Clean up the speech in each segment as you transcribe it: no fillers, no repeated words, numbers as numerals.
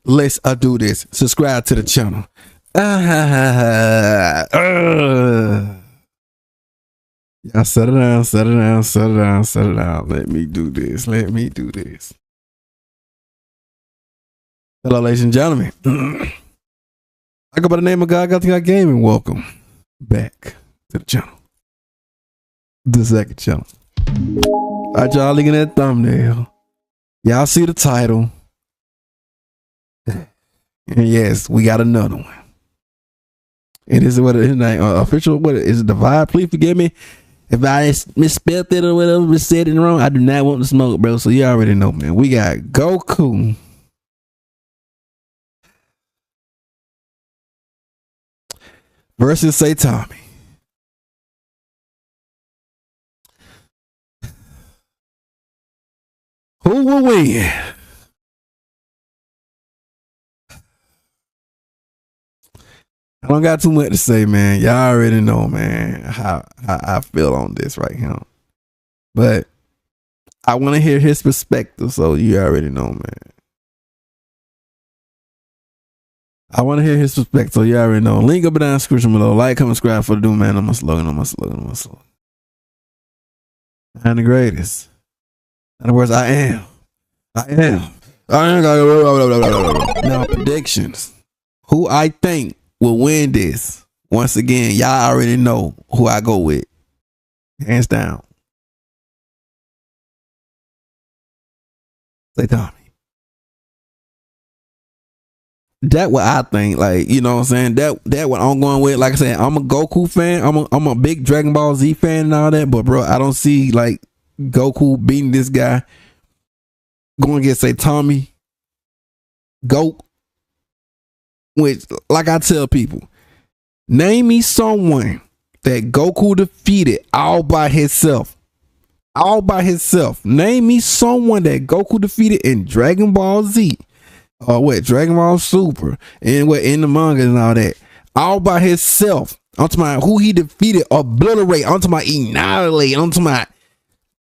let's do this. Subscribe to the channel. Y'all settle down, settle down, settle down, settle down. Let me do this. Let me do this. Hello, ladies and gentlemen. I go by the name of GODGOTHAM Gaming. Welcome back to the channel. The second channel. All right, y'all, looking at that thumbnail. Y'all see the title. And yes, we got another one. And this is what his name, official, what is it, the vibe? Please forgive me if I misspelled it or whatever, said it wrong. I do not want to smoke, bro. So you already know, man. We got Goku versus Saitama. Who will win? I don't got too much to say, man. Y'all already know, man, how I feel on this right now. But I want to hear his perspective, so you already know, man. I want to hear his perspective, so you already know. Link up and down in the description below. Like, comment, subscribe for the doom, man. I'm a slogan, I'm a slogan, I'm a slogan. I'm the greatest. In other words, I am. Now, predictions. Who I think will win this? Once again, y'all already know who I go with. Hands down. Saitama. That what I think, like, you know what I'm saying? That what I'm going with. Like I said, I'm a Goku fan. I'm a big Dragon Ball Z fan and all that, but bro, I don't see like Goku beating this guy. Going against Saitama. Go. Which, like I tell people, name me someone that Goku defeated all by himself. All by himself. Name me someone that Goku defeated in Dragon Ball Z. Or what? Dragon Ball Super. And what in the manga and all that. All by himself. I'm talking about who he defeated, obliterate. I'm talking about annihilate. I'm talking about,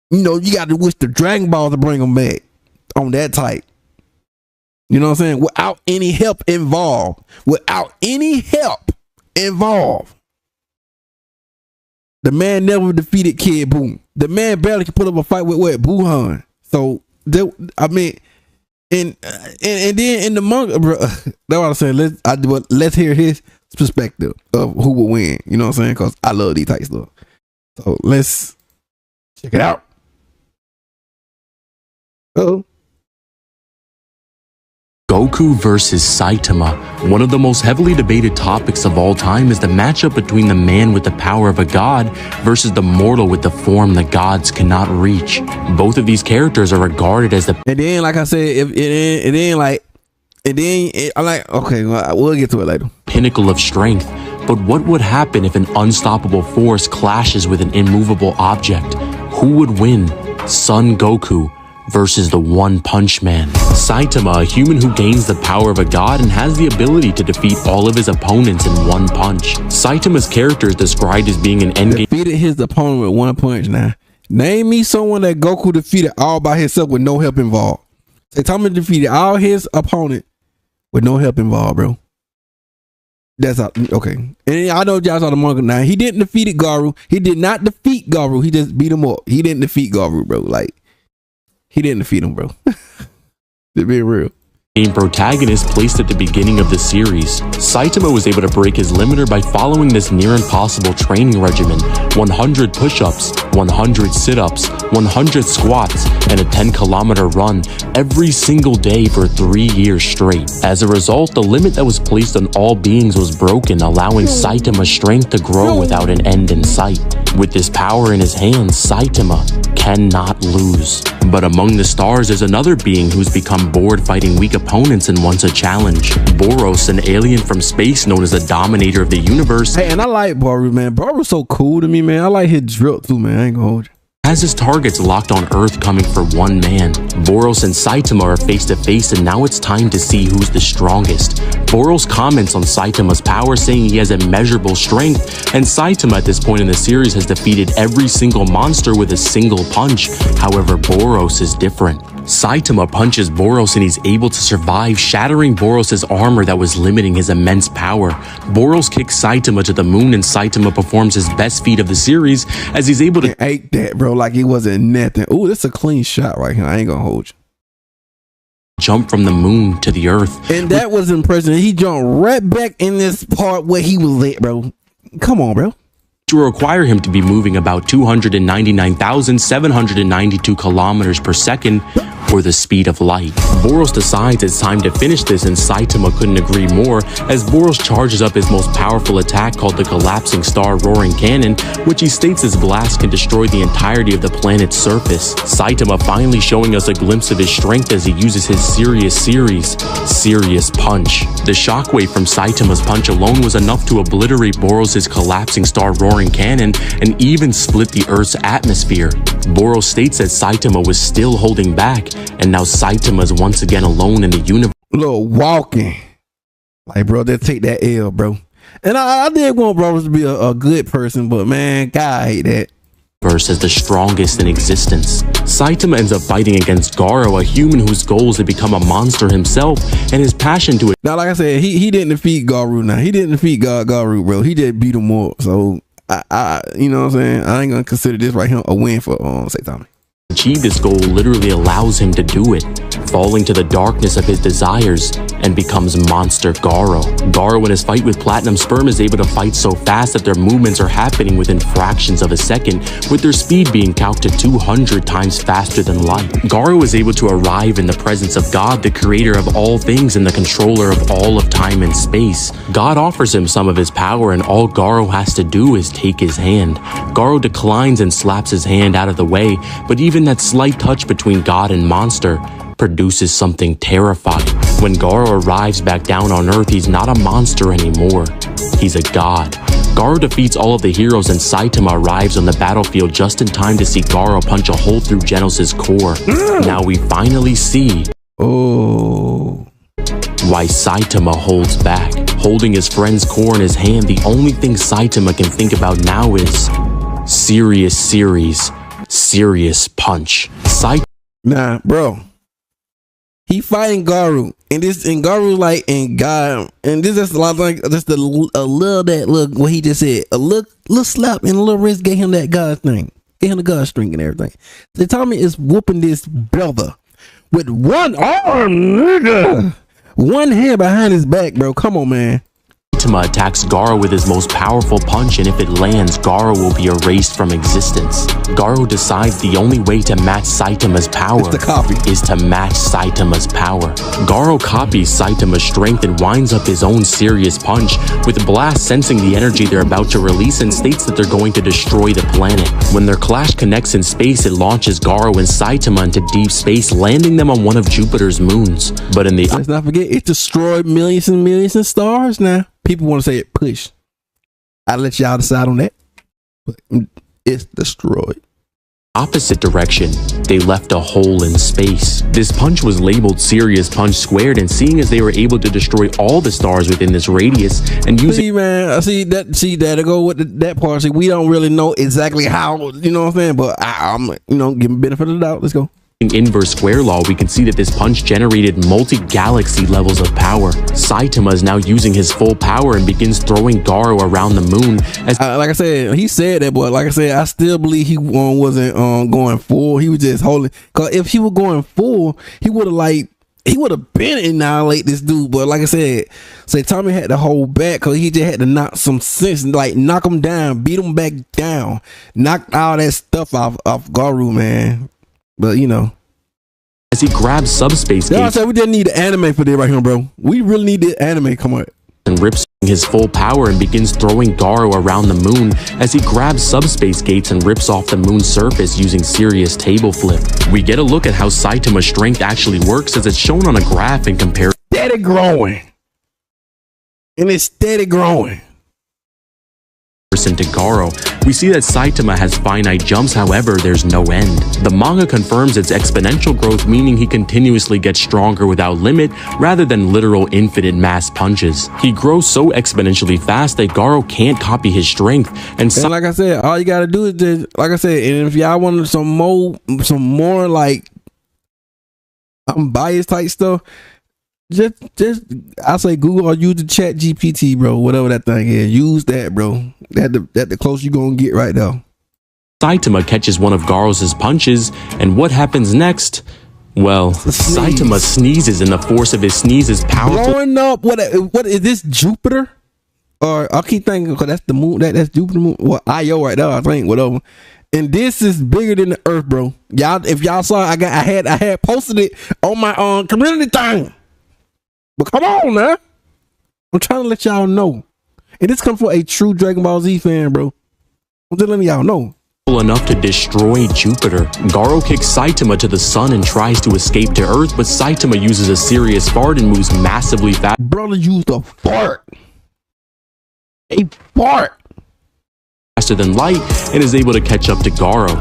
you know, you got to wish the Dragon Ball to bring them back. On that type. You know what I'm saying? Without any help involved. Without any help involved. The man never defeated Kid Buu. The man barely could put up a fight with what? Buhan. So, I mean, and then in the manga, bro, that's what I'm saying. Let's hear his perspective of who will win. You know what I'm saying? Because I love these type stuff. So, let's check it out. Uh-oh. Goku versus Saitama. One of the most heavily debated topics of all time is the matchup between the man with the power of a god versus the mortal with the form the gods cannot reach. Both of these characters are regarded as the... And then, like I said, okay, we'll get to it later. Pinnacle of strength. But what would happen if an unstoppable force clashes with an immovable object? Who would win? Son Goku versus the One Punch Man. Saitama, a human who gains the power of a god and has the ability to defeat all of his opponents in one punch. Saitama's character is described as being an endgame. Defeated his opponent with one punch. Now, name me someone that Goku defeated all by himself with no help involved. Saitama defeated all his opponent with no help involved, bro. That's okay. And I know y'all saw the manga. Now, he didn't defeat Garo. He did not defeat Garo. He just beat him up. He didn't defeat Garo, bro. Like, he didn't defeat him, bro. To be real. Protagonist placed at the beginning of the series. Saitama was able to break his limiter by following this near impossible training regimen: 100 push-ups, 100 sit-ups, 100 squats, and a 10-kilometer run every single day for 3 years straight. As a result, the limit that was placed on all beings was broken, allowing Saitama's strength to grow without an end in sight. With this power in his hands, Saitama cannot lose. But among the stars is another being who's become bored fighting weak opponents and wants a challenge. Boros, an alien from space known as the dominator of the universe. Hey, and I like Boros, man. Boros so cool to me, man. I like his drip too, man. I ain't gonna hold you. Has his targets locked on Earth, coming for one man. Boros and Saitama are face to face, and now it's time to see who's the strongest. Boros comments on Saitama's power, saying he has immeasurable strength, and Saitama at this point in the series has defeated every single monster with a single punch. However, Boros is different. Saitama punches Boros and he's able to survive, shattering Boros' armor that was limiting his immense power. Boros kicks Saitama to the moon and Saitama performs his best feat of the series as he's able to ate that, bro, like it wasn't nothing. Ooh, that's a clean shot right here. I ain't gonna hold you. Jump from the moon to the earth. And that was impressive. He jumped right back in this part where he was at, bro. Come on, bro. To require him to be moving about 299,792 kilometers per second, or the speed of light. Boros decides it's time to finish this, and Saitama couldn't agree more as Boros charges up his most powerful attack called the Collapsing Star Roaring Cannon, which he states his blast can destroy the entirety of the planet's surface. Saitama finally showing us a glimpse of his strength as he uses his Serious Punch. The shockwave from Saitama's punch alone was enough to obliterate Boros' Collapsing Star Roaring Cannon and even split the Earth's atmosphere. Boros states that Saitama was still holding back, and now Saitama is once again alone in the universe. Little walking. Like, bro, they'll take that L, bro. And I did want Boros to be a good person, but man, God, I hate that. As the strongest in existence. Saitama ends up fighting against Garo, a human whose goal is to become a monster himself, and his passion to it. Now, like I said, he didn't defeat Garo. Now he didn't defeat Garo, bro. He just beat him up. So I you know what I'm saying? I ain't gonna consider this right here a win for Saitama. Achieve this goal literally allows him to do it, falling to the darkness of his desires, and becomes Monster Garo. Garo in his fight with Platinum Sperm is able to fight so fast that their movements are happening within fractions of a second, with their speed being calced to 200 times faster than light. Garo is able to arrive in the presence of God, the creator of all things and the controller of all of time and space. God offers him some of his power, and all Garo has to do is take his hand. Garo declines and slaps his hand out of the way, but even that slight touch between God and monster produces something terrifying. When Garo arrives back down on Earth, he's not a monster anymore. He's a god. Garo defeats all of the heroes, and Saitama arrives on the battlefield just in time to see Garo punch a hole through Genos' core. Now we finally see why Saitama holds back. Holding his friend's core in his hand, the only thing Saitama can think about now is Serious Punch. Nah, bro. He fighting Garo, and Garo like, and God, and this is a lot like just a little that look what he just said, a little slap and a little wrist gave him that God thing, gave him the God string and everything. Saitama is whooping this brother with one arm, nigga, one hand behind his back, bro. Come on, man. Saitama attacks Garo with his most powerful punch, and if it lands, Garo will be erased from existence. Garo decides the only way to match Saitama's power is to match Saitama's power. Garo copies Saitama's strength and winds up his own Serious Punch, with Blast sensing the energy they're about to release and states that they're going to destroy the planet. When their clash connects in space, it launches Garo and Saitama into deep space, landing them on one of Jupiter's moons. But in the let's not forget, it destroyed millions and millions of stars now. People want to say it push. I'll let y'all decide on that. But it's destroyed. Opposite direction, they left a hole in space. This punch was labeled Serious Punch Squared, and seeing as they were able to destroy all the stars within this radius and using— See, man, I see that to go with that part. See, we don't really know exactly how, you know what I'm saying, but I'm giving benefit of the doubt. Let's go. Inverse square law, we can see that this punch generated multi-galaxy levels of power. Saitama is now using his full power and begins throwing Garo around the moon. As like I said, he said that, but like I said, I still believe he wasn't going full. He was just holding. Cause if he was going full, he would have been annihilate this dude. But like I said, Saitama had to hold back because he just had to knock some sense, like knock him down, beat him back down, knock all that stuff off Garo, man. But as he grabs subspace gates, I said we didn't need the anime for this right here, bro. We really need the anime. Come on. And rips his full power and begins throwing Garo around the moon as he grabs subspace gates and rips off the moon's surface using Serious Table Flip. We get a look at how Saitama's strength actually works as it's shown on a graph and compared. Steady growing. And it's steady growing. To Garo, we see that Saitama has finite jumps, however, there's no end. The manga confirms its exponential growth, meaning he continuously gets stronger without limit, rather than literal infinite mass punches. He grows so exponentially fast that Garo can't copy his strength, and like I said, all you gotta do is just, like I said, and if y'all want some more like I'm biased type stuff. Just I say Google or use the Chat GPT, bro. Whatever that thing is, use that, bro. That the close you gonna get right now. Saitama catches one of Garo's punches, and what happens next? Well, Saitama sneezes, and the force of his sneeze is powerful. Blowing up. What is this, Jupiter? Or I keep thinking, because that's the moon. That's Jupiter moon. Well, Io right there, I think. Whatever. And this is bigger than the Earth, bro. Y'all, if y'all saw, I had posted it on my community thing. But come on now, I'm trying to let y'all know, and this comes from a true Dragon Ball Z fan, bro. I'm just letting y'all know. Enough to destroy Jupiter. Garo kicks Saitama to the sun and tries to escape to Earth, but Saitama uses a serious fart and moves massively fast. Brother used a fart. A fart. Faster than light, and is able to catch up to Garo.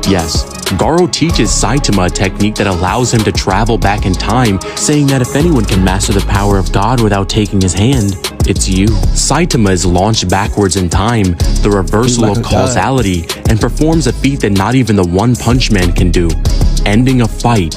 Yes, Garo teaches Saitama a technique that allows him to travel back in time, saying that if anyone can master the power of God without taking his hand, it's you. Saitama is launched backwards in time, the reversal of causality, and performs a feat that not even the One Punch Man can do, ending a fight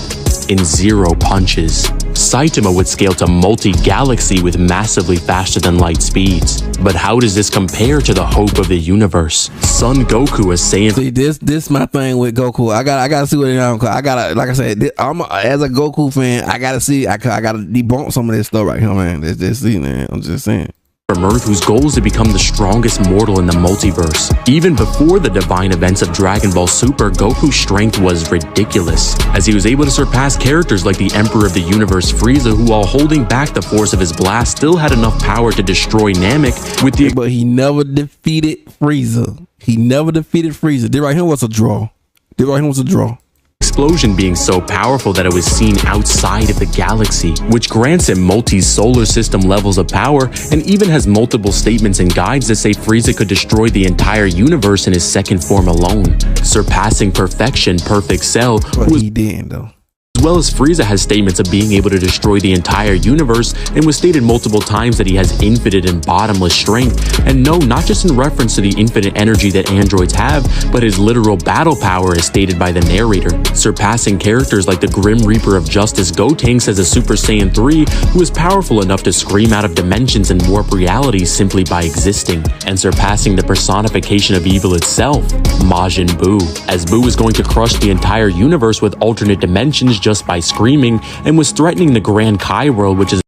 in 0 punches. Saitama would scale to multi-galaxy with massively faster than light speeds. But how does this compare to the hope of the universe? Son Goku is saying, see, this my thing with Goku. I gotta see what it is. I gotta, like I said, as a Goku fan, I gotta see. I gotta debunk some of this stuff right here, man. Just see, man. I'm just saying. From Earth, whose goal is to become the strongest mortal in the multiverse. Even before the divine events of Dragon Ball Super, Goku's strength was ridiculous, as he was able to surpass characters like the Emperor of the Universe Frieza, who, while holding back the force of his blast, still had enough power to destroy Namek with the— But he never defeated Frieza. He never defeated Frieza. This right here was a draw. This right here was a draw. Explosion being so powerful that it was seen outside of the galaxy, which grants him multi-solar system levels of power, and even has multiple statements and guides that say Frieza could destroy the entire universe in his second form alone, surpassing perfection, Perfect Cell, but he didn't though. As well as Frieza has statements of being able to destroy the entire universe, and was stated multiple times that he has infinite and bottomless strength, and no, not just in reference to the infinite energy that androids have, but his literal battle power as stated by the narrator, surpassing characters like the Grim Reaper of Justice Gotenks as a Super Saiyan 3, who is powerful enough to scream out of dimensions and warp realities simply by existing, and surpassing the personification of evil itself, Majin Buu, as Buu is going to crush the entire universe with alternate dimensions just by screaming, and was threatening the Grand Kai world, which is—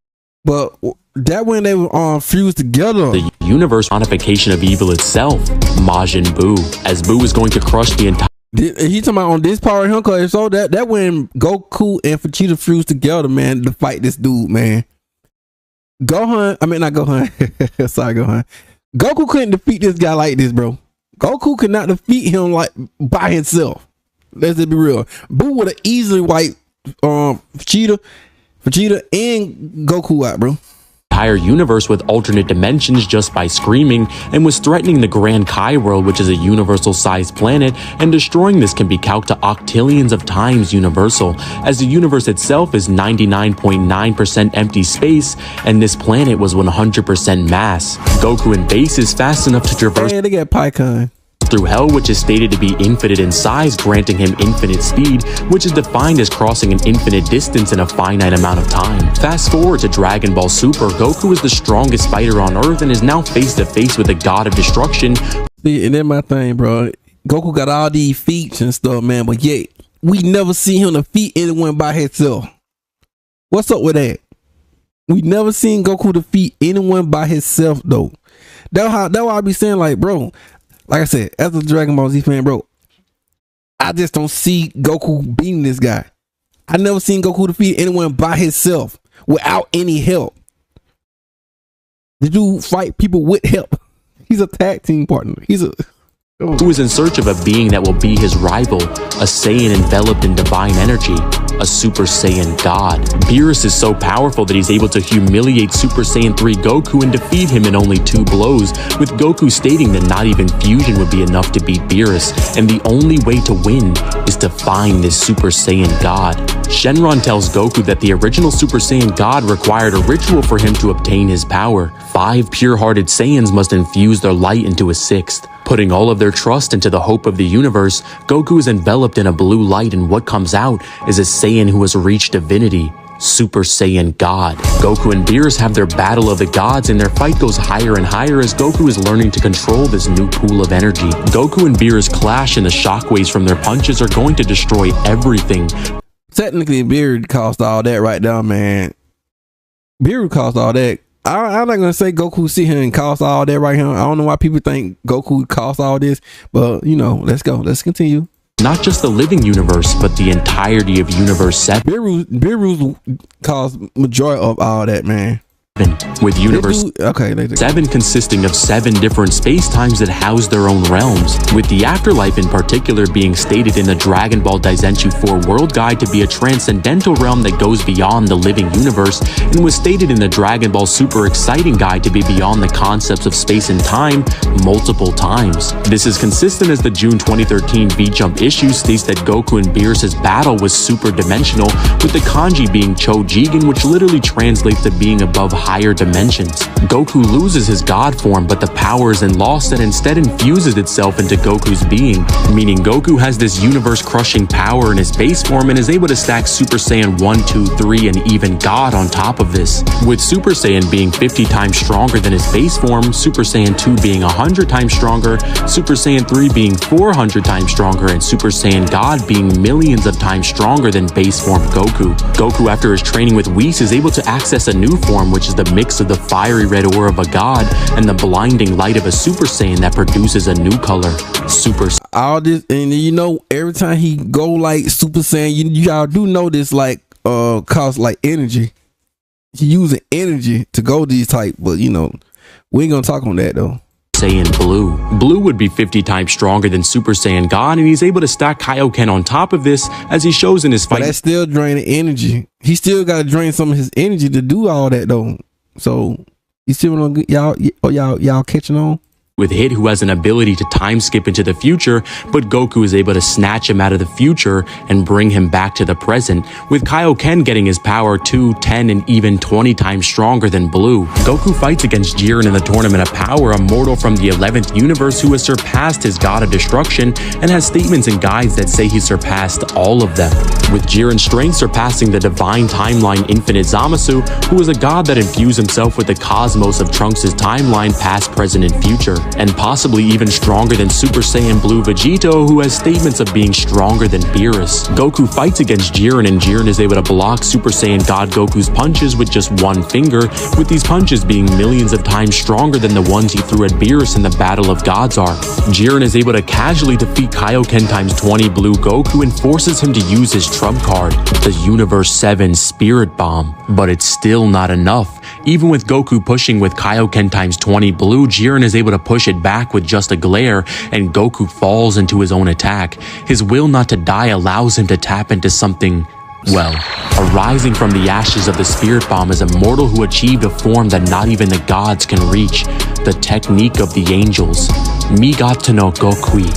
but that when they were fused together, the universe personification of evil itself, Majin Buu, as Buu is going to crush the entire— he talking about on this power here, cause so that when Goku and Vegeta fused together, man, to fight this dude, man. Gohan, I mean not Gohan, sorry Gohan. Goku couldn't defeat this guy like this, bro. Goku could not defeat him like by himself. Let's just be real. Buu would have easily wiped Vegeta and Goku out, bro. Entire universe with alternate dimensions just by screaming, and was threatening the Grand Kai world, which is a universal sized planet, and destroying this can be calced to octillions of times universal, as the universe itself is 99.9% empty space, and this planet was 100% mass. Goku in base is fast enough to traverse— they got Pycon through hell, which is stated to be infinite in size, granting him infinite speed, which is defined as crossing an infinite distance in a finite amount of time. Fast forward to Dragon Ball Super, Goku is the strongest fighter on Earth and is now face to face with the god of destruction. See, and then my thing, bro, Goku got all these feats and stuff, man, but yet we never see him defeat anyone by himself. What's up with that? We never seen Goku defeat anyone by himself though. That's why I be saying, like, bro, like I said, as a Dragon Ball Z fan, bro, I just don't see Goku beating this guy. I never seen Goku defeat anyone by himself without any help. The dude fight people with help. He's a tag team partner. Who is in search of a being that will be his rival, a Saiyan enveloped in divine energy, a Super Saiyan God. Beerus is so powerful that he's able to humiliate Super Saiyan 3 Goku and defeat him in only 2 blows, with Goku stating that not even fusion would be enough to beat Beerus, and the only way to win is to find this Super Saiyan God. Shenron tells Goku that the original Super Saiyan God required a ritual for him to obtain his power. 5 pure-hearted Saiyans must infuse their light into a 6th. Putting all of their trust into the hope of the universe, Goku is enveloped in a blue light, and what comes out is a Saiyan who has reached divinity. Super Saiyan God. Goku and Beerus have their battle of the gods, and their fight goes higher and higher as Goku is learning to control this new pool of energy. Goku and Beerus clash, and the shockwaves from their punches are going to destroy everything. Technically, Beerus caused all that right now, man. Beerus caused all that. I'm not gonna say Goku sit here and caused all that right here. I don't know why people think Goku caused all this, but you know, let's go. Let's continue. Not just the living universe, but the entirety of Universe 7. Beerus caused majority of all that, man. With Universe 7 consisting of 7 different space-times that house their own realms, with the afterlife in particular being stated in the Dragon Ball Daizenshuu 4 World Guide to be a transcendental realm that goes beyond the living universe, and was stated in the Dragon Ball Super Exciting Guide to be beyond the concepts of space and time multiple times. This is consistent as the June 2013 V-Jump issue states that Goku and Beerus' battle was super dimensional, with the kanji being Chojigen, which literally translates to being above higher dimensions. Goku loses his god form, but the power isn't lost and instead infuses itself into Goku's being, meaning Goku has this universe-crushing power in his base form and is able to stack Super Saiyan 1, 2, 3, and even God on top of this, with Super Saiyan being 50 times stronger than his base form, Super Saiyan 2 being 100 times stronger, Super Saiyan 3 being 400 times stronger, and Super Saiyan God being millions of times stronger than base form Goku. Goku, after his training with Whis, is able to access a new form, which is the mix of the fiery red aura of a god and the blinding light of a Super Saiyan that produces a new color, Super. All this, and you know, every time he go like Super Saiyan, y'all do know this, like cost like energy. He using energy to go these type, but you know, we ain't gonna talk on that though. Saiyan Blue. Blue would be 50 times stronger than Super Saiyan God, and he's able to stack Kaioken on top of this, as he shows in his fight. But that's still draining energy. He still got to drain some of his energy to do all that though. So you see what I'm, y'all catching on? With Hit, who has an ability to time skip into the future, but Goku is able to snatch him out of the future and bring him back to the present, with Kaioken getting his power 2, 10, and even 20 times stronger than Blue. Goku fights against Jiren in the Tournament of Power, a mortal from the 11th universe who has surpassed his God of Destruction and has statements and guides that say he surpassed all of them, with Jiren's strength surpassing the divine timeline Infinite Zamasu, who is a god that infused himself with the cosmos of Trunks' timeline past, present, and future, and possibly even stronger than Super Saiyan Blue Vegito, who has statements of being stronger than Beerus. Goku fights against Jiren, and Jiren is able to block Super Saiyan God Goku's punches with just one finger, with these punches being millions of times stronger than the ones he threw at Beerus in the Battle of Gods arc. Jiren is able to casually defeat Kaioken times 20 Blue Goku and forces him to use his trump card, the Universe 7 Spirit Bomb. But it's still not enough. Even with Goku pushing with Kaioken times 20 Blue, Jiren is able to push it back with just a glare, and Goku falls into his own attack. His will not to die allows him to tap into something, well, arising from the ashes of the Spirit Bomb is a mortal who achieved a form that not even the gods can reach, the technique of the angels, Migato no Gokui,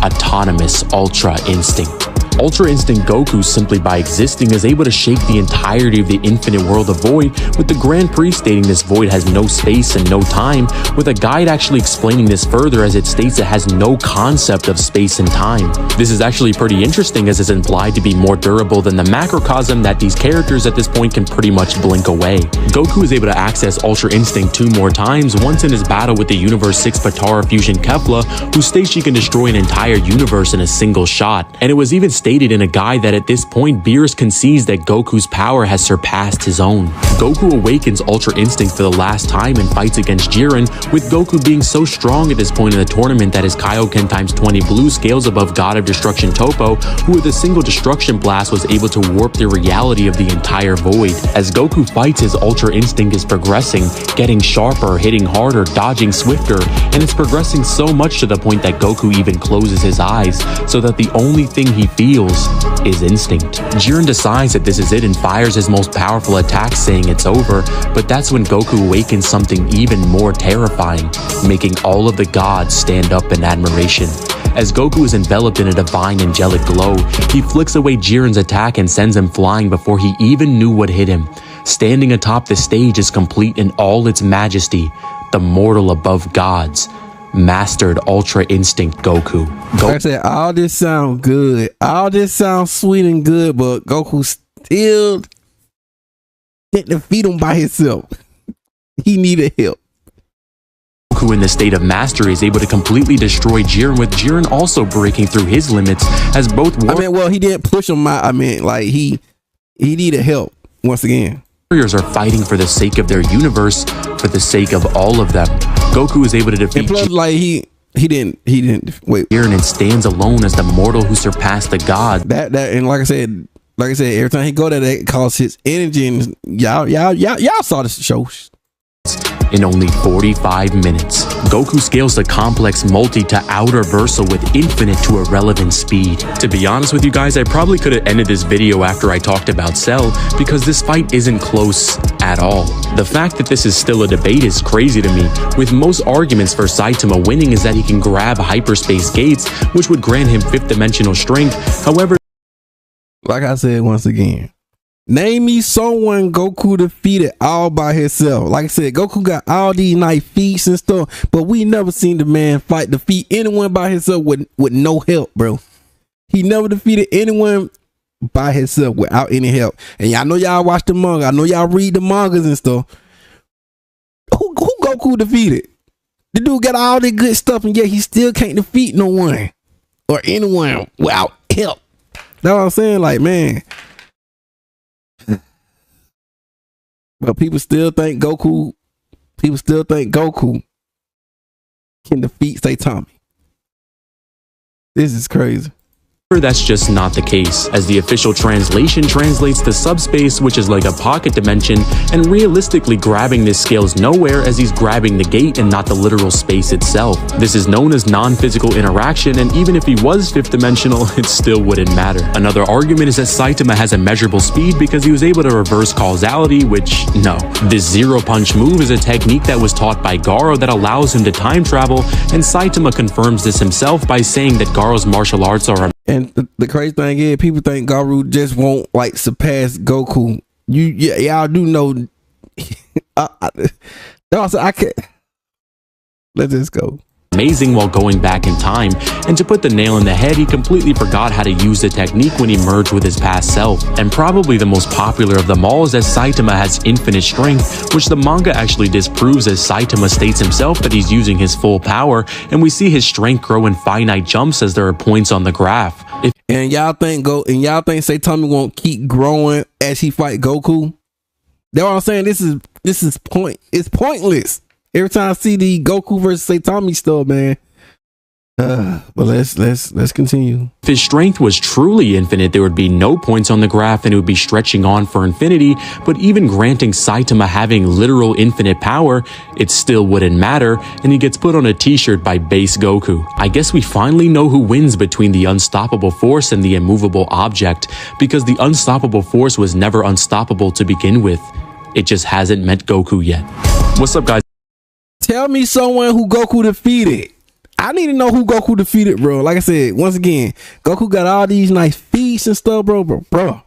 autonomous Ultra Instinct. Ultra Instinct Goku, simply by existing, is able to shake the entirety of the infinite world of Void, with the Grand Priest stating this void has no space and no time, with a guide actually explaining this further as it states it has no concept of space and time. This is actually pretty interesting as it's implied to be more durable than the macrocosm that these characters at this point can pretty much blink away. Goku is able to access Ultra Instinct 2 more times, once in his battle with the Universe 6 Patara Fusion Kefla, who states she can destroy an entire universe in a single shot, and it was even stated in a guide that at this point Beerus concedes that Goku's power has surpassed his own. Goku awakens Ultra Instinct for the last time and fights against Jiren, with Goku being so strong at this point in the tournament that his Kaioken times 20 Blue scales above God of Destruction Toppo, who with a single destruction blast was able to warp the reality of the entire void. As Goku fights, his Ultra Instinct is progressing, getting sharper, hitting harder, dodging swifter, and it's progressing so much to the point that Goku even closes his eyes, so that the only thing he feels is instinct. Jiren decides that this is it and fires his most powerful attack, saying it's over, but that's when Goku awakens something even more terrifying, making all of the gods stand up in admiration. As Goku is enveloped in a divine angelic glow, he flicks away Jiren's attack and sends him flying before he even knew what hit him. Standing atop the stage is complete in all its majesty, the mortal above gods, mastered Ultra Instinct Goku. Like I said, all this sounds good. All this sounds sweet and good, but Goku still didn't defeat him by himself. He needed help. Goku in the state of mastery is able to completely destroy Jiren, with Jiren also breaking through his limits as both well, he didn't push him out. Like he needed help once again. Warriors are fighting for the sake of their universe, for the sake of all of them. Goku is able to defeat and plus, like he didn't wait. Jiren and stands alone as the mortal who surpassed the god. That and like I said, every time he go there, that calls his energy, and y'all saw this show. In only 45 minutes, Goku scales the complex multi to outer versal with infinite to irrelevant speed. To be honest with you guys, I probably could have ended this video after I talked about Cell, because this fight isn't close at all. The fact that this is still a debate is crazy to me, with most arguments for Saitama winning is that he can grab hyperspace gates, which would grant him 5th dimensional strength. However, like I said once again, name me someone Goku defeated all by himself. Like I said, Goku got all these nice feats and stuff, but we never seen the man defeat anyone by himself with no help, bro. He never defeated anyone by himself without any help. And y'all know y'all watch the manga. I know y'all read the mangas and stuff. Who Goku defeated? The dude got all that good stuff, and yet he still can't defeat no one or anyone without help. That's what I'm saying. Like, man. But people still think Goku can defeat Saitama. This is crazy. That's just not the case, as the official translation translates to subspace, which is like a pocket dimension, and realistically grabbing this scales nowhere, as he's grabbing the gate and not the literal space itself. This is known as non-physical interaction, and even if he was 5th dimensional, it still wouldn't matter. Another argument is that Saitama has a measurable speed because he was able to reverse causality, which, no. This zero punch move is a technique that was taught by Garo that allows him to time travel, and Saitama confirms this himself by saying that Garo's martial arts are and the crazy thing is, people think Garo just won't like surpass Goku. Y'all do know. I can't. Let this go. Amazing while going back in time, and to put the nail in the head, he completely forgot how to use the technique when he merged with his past self. And probably the most popular of them all is that Saitama has infinite strength, which the manga actually disproves, as Saitama states himself that he's using his full power, and we see his strength grow in finite jumps as there are points on the graph. And y'all think Saitama won't keep growing as he fight Goku? That's what I'm saying. It's pointless. Every time I see the Goku versus Saitama stuff, man. But let's continue. If his strength was truly infinite, there would be no points on the graph and it would be stretching on for infinity. But even granting Saitama having literal infinite power, it still wouldn't matter, and he gets put on a t-shirt by base Goku. I guess we finally know who wins between the unstoppable force and the immovable object, because the unstoppable force was never unstoppable to begin with. It just hasn't met Goku yet. What's up, guys? Tell me someone who Goku defeated. I need to know who Goku defeated, bro. Like I said, once again, Goku got all these nice feats and stuff, bro.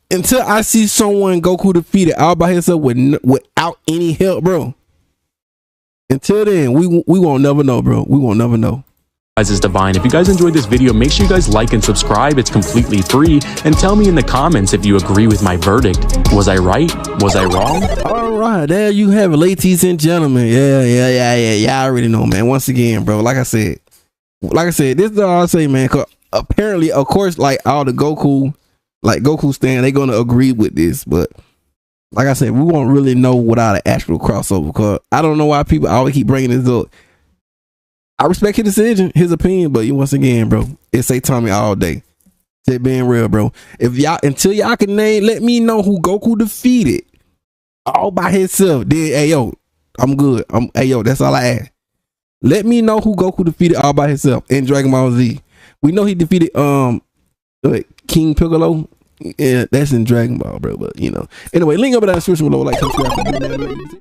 Until I see someone Goku defeated all by himself without any help, bro. Until then, we won't never know, bro. We won't never know. Is divine. If you guys enjoyed this video, make sure you guys like and subscribe. It's completely free, and tell me in the comments if you agree with my verdict. Was I right? Was I wrong? All right, there you have it, ladies and gentlemen. Yeah. Y'all already know, man. Once again, bro, like I said, this is all I say, man. Cause apparently, of course, like all the Goku stand, they're gonna agree with this, but like I said, we won't really know without an actual crossover. Cause I don't know why people always keep bringing this up. I respect his decision, his opinion, but once again, bro, it's Saitama all day. Just being real, bro. Until y'all can let me know who Goku defeated all by himself, then hey yo, I'm good. Hey yo, that's all I ask. Let me know who Goku defeated all by himself in Dragon Ball Z. We know he defeated King Piccolo. Yeah, that's in Dragon Ball, bro. But anyway, link up in the description below. Like, subscribe.